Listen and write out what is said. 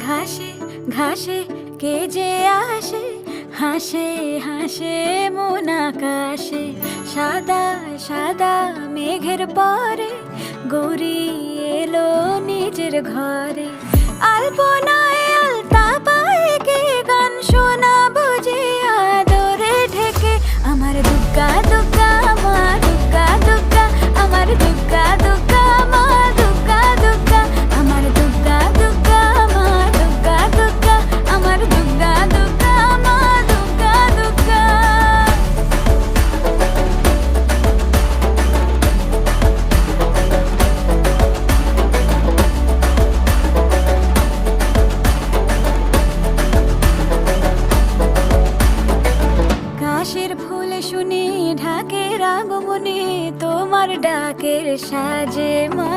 ঘাসে ঘাসে কে যে আসে, হাসে হাসে মন আকাশে। সাদা সাদা মেঘের পরে গৌরী এলো নিজের ঘরে। আলপনায় আলতা পায়ে কে গান শোনাবো যে আদরে ঢেকে। আমার দুগ্গা দুগ্গা মা দুগ্গা দুগ্গা, আমার দুগ্গা দুগ্গা মা দুগ্গা দুগ্গা, আমার দুগ্গা দুগ্গা মা দুগ্গা দুগ্গা, আমার দুগ্গা দুগ্গা মা দুগ্গা দুগ্গা। কাশের ফুল শুনি ঢাকের আগমনে, তোমার ডাকের সাজে মা